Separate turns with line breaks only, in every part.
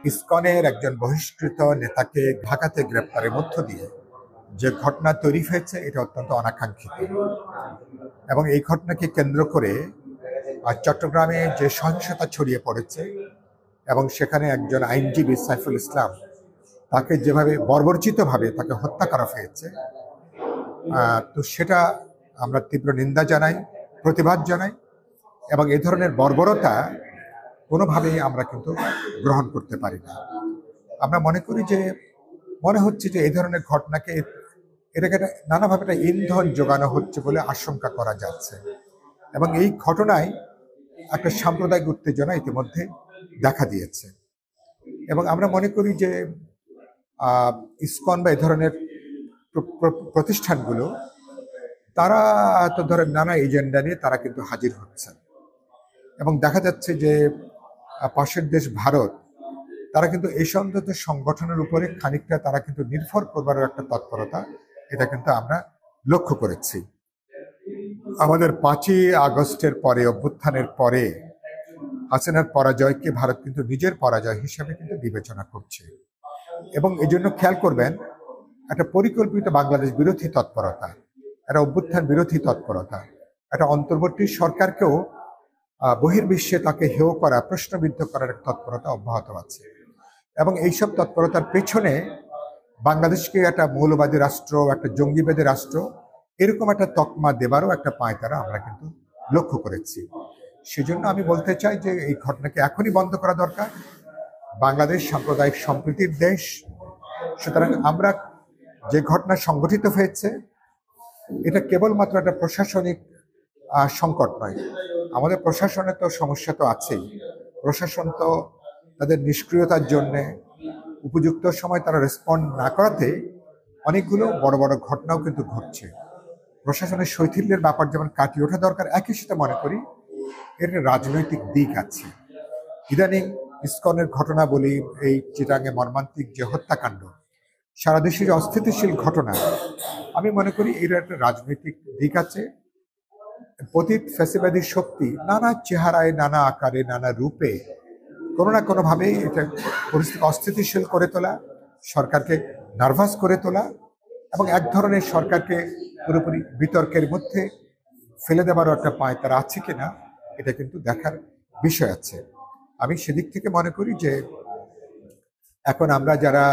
ইসকনের একজন বহিষ্কৃত নেতাকে ঢাকাতে গ্রেপ্তারের মধ্য দিয়ে যে ঘটনা তৈরি হয়েছে এটা অত্যন্ত অনাকাঙ্ক্ষিত এবং এই ঘটনাকে কেন্দ্র করে চট্টগ্রামে যে সহিংসতা ছড়িয়ে পড়েছে এবং সেখানে একজন আইনজীবী সাইফুল ইসলাম তাকে যেভাবে বর্বরচিতভাবে তাকে হত্যা করা হয়েছে, তো সেটা আমরা তীব্র নিন্দা জানাই, প্রতিবাদ জানাই এবং এই ধরনের বর্বরতা কোনোভাবেই আমরা কিন্তু গ্রহণ করতে পারি না। আমরা মনে করি যে মনে হচ্ছে যে এই ধরনের ঘটনাকে এটাকে নানাভাবে একটা ইন্ধন যোগানো হচ্ছে বলে আশঙ্কা করা যাচ্ছে এবং এই ঘটনায় একটা সাম্প্রদায়িক উত্তেজনা ইতিমধ্যে দেখা দিয়েছে এবং আমরা মনে করি যে ইসকন বা এই ধরনের প্রতিষ্ঠানগুলো তারা তো ধরেন নানা এজেন্ডা নিয়ে তারা কিন্তু হাজির হচ্ছেন এবং দেখা যাচ্ছে যে পাশের দেশ ভারত তারা কিন্তু এই সমস্ত সংগঠনের উপরে খানিকটা তারা কিন্তু নির্ভর করবার একটা তৎপরতা এটা কিন্তু আমরা লক্ষ্য করেছি। আমাদের 5ই আগস্টের পরে অভ্যুত্থানের পরে হাসিনার পরাজয়কে ভারত কিন্তু নিজের পরাজয় হিসেবে কিন্তু বিবেচনা করছে এবং এই জন্য খেয়াল করবেন একটা পরিকল্পিত বাংলাদেশ বিরোধী তৎপরতা, একটা অভ্যুত্থান বিরোধী তৎপরতা, একটা অন্তর্বর্তী সরকারকেও বহির্বিশ্বে তাকে হেয় করা, প্রশ্নবিদ্ধ করার তৎপরতা অব্যাহত আছে এবং এইসব তৎপরতার পেছনে বাংলাদেশকে একটা মৌলবাদী রাষ্ট্র, একটা জঙ্গিবাদী রাষ্ট্র এরকম একটা তকমা দেবারও একটা পায়তারা আমরা কিন্তু লক্ষ্য করেছি। সেজন্য আমি বলতে চাই যে এই ঘটনাকে এখনই বন্ধ করা দরকার। বাংলাদেশ সাম্প্রদায়িক সম্প্রীতির দেশ, সুতরাং আমরা যে ঘটনা সংঘটিত হয়েছে এটা কেবলমাত্র একটা প্রশাসনিক সংকট নয়, আমাদের প্রশাসনের তো সমস্যা তো আছেই। প্রশাসন তো তাদের নিষ্ক্রিয়তার জন্যে উপযুক্ত সময় তারা রেসপন্ড না করাতে অনেকগুলো বড় বড় ঘটনাও কিন্তু ঘটছে। প্রশাসনের শৈথিল্যের ব্যাপার যেমন কাটিয়ে ওঠা দরকার, একই সাথে মনে করি এর রাজনৈতিক দিক আছে। ইদানিং ইসকনের ঘটনা বলি, এই চিটাঙে মর্মান্তিক যে হত্যাকাণ্ড, সারা দেশের অস্থিতিশীল ঘটনা, আমি মনে করি এর একটা রাজনৈতিক দিক আছে। পতিত ফ্যাসিবাদী শক্তি নানা চেহারায়, নানা আকারে, নানা রূপে কোনো না কোনোভাবে এটা পরিস্থিতি অস্থিতিশীল করে তোলা, সরকারকে নার্ভাস করে তোলা এবং এক ধরনের সরকারকে পুরোপুরি বিতর্কের মধ্যে ফেলে দেওয়ারও একটা পায়তারা আছে কিনা এটা কিন্তু দেখার বিষয় আছে। আমি সেদিক থেকে মনে করি যে এখন আমরা যারা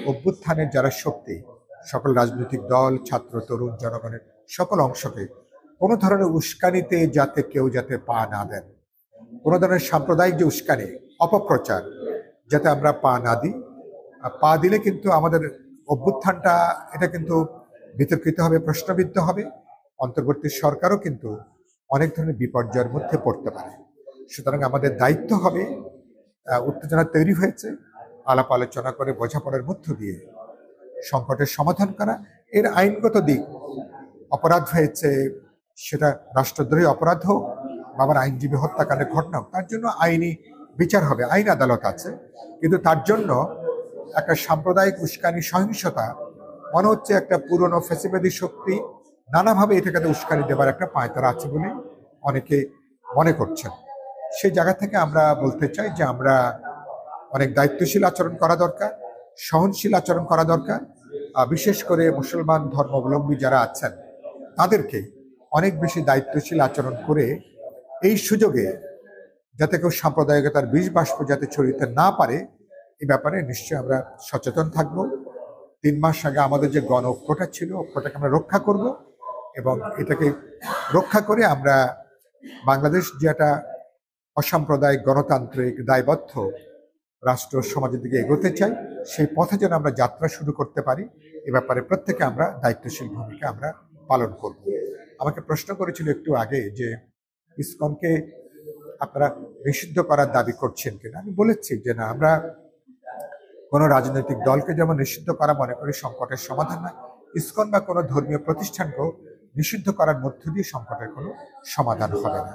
অভ্যুত্থানের যারা শক্তি, সকল রাজনৈতিক দল, ছাত্র, তরুণ, জনগণের সকল অংশকে কোনো ধরনের উস্কানিতে যাতে কেউ যাতে পা না দেন, কোনো ধরনের সাম্প্রদায়িক যে উস্কানি, অপপ্রচার যাতে আমরা পা না দিই। পা দিলে কিন্তু আমাদের অভ্যুত্থানটা এটা কিন্তু বিতর্কিত হবে, প্রশ্নবিদ্ধ হবে, অন্তর্বর্তী সরকারও কিন্তু অনেক ধরনের বিপর্যয়ের মধ্যে পড়তে পারে। সুতরাং আমাদের দায়িত্ব হবে উত্তেজনা তৈরি হয়েছে, আলাপ আলোচনা করে বোঝাপড়ার মধ্য দিয়ে সংকটের সমাধান করা। এর আইনগত দিক, অপরাধ হয়েছে সেটা রাষ্ট্রদ্রোহী অপরাধ হোক বা আবার আইনজীবী হত্যাকাণ্ডের ঘটনা হোক, তার জন্য আইনি বিচার হবে, আইন আদালত আছে। কিন্তু তার জন্য একটা সাম্প্রদায়িক উস্কানি, সহিংসতা মনে হচ্ছে একটা পুরনো ফ্যাসিবাদী শক্তি নানাভাবে এটাকে উস্কানি দেবার একটা পায়তারা আছে বলে অনেকে মনে করছেন। সেই জায়গা থেকে আমরা বলতে চাই যে আমরা অনেক দায়িত্বশীল আচরণ করা দরকার, সহনশীল আচরণ করা দরকার। বিশেষ করে মুসলমান ধর্মাবলম্বী যারা আছেন তাদেরকে অনেক বেশি দায়িত্বশীল আচরণ করে এই সুযোগে যাতে কেউ সাম্প্রদায়িকতার বিষ বাষ্প যাতে ছড়িতে না পারে এই ব্যাপারে নিশ্চয়ই আমরা সচেতন থাকব। 3 মাস আগে আমাদের যে গণ ঐক্যটা ছিল, ঐক্যটাকে আমরা রক্ষা করব এবং এটাকে রক্ষা করে আমরা বাংলাদেশ যেটা অসাম্প্রদায়িক গণতান্ত্রিক দায়বদ্ধ রাষ্ট্র সমাজের দিকে এগোতে চাই, সেই পথে যেন আমরা যাত্রা শুরু করতে পারি, এ ব্যাপারে প্রত্যেকে আমরা দায়িত্বশীল ভূমিকা আমরা পালন করব। আমাকে প্রশ্ন করেছিল একটু আগে যে ইসকনকে আপনারা নিষিদ্ধ করার দাবি করছেন কিনা। আমি বলেছি যে না, আমরা কোনো রাজনৈতিক দলকে যেমন নিষিদ্ধ করা মনে করি সংকটের সমাধান নয়, ইসকন বা কোনো ধর্মীয় প্রতিষ্ঠানকেও নিষিদ্ধ করার মধ্য দিয়ে সংকটের কোনো সমাধান হবে না।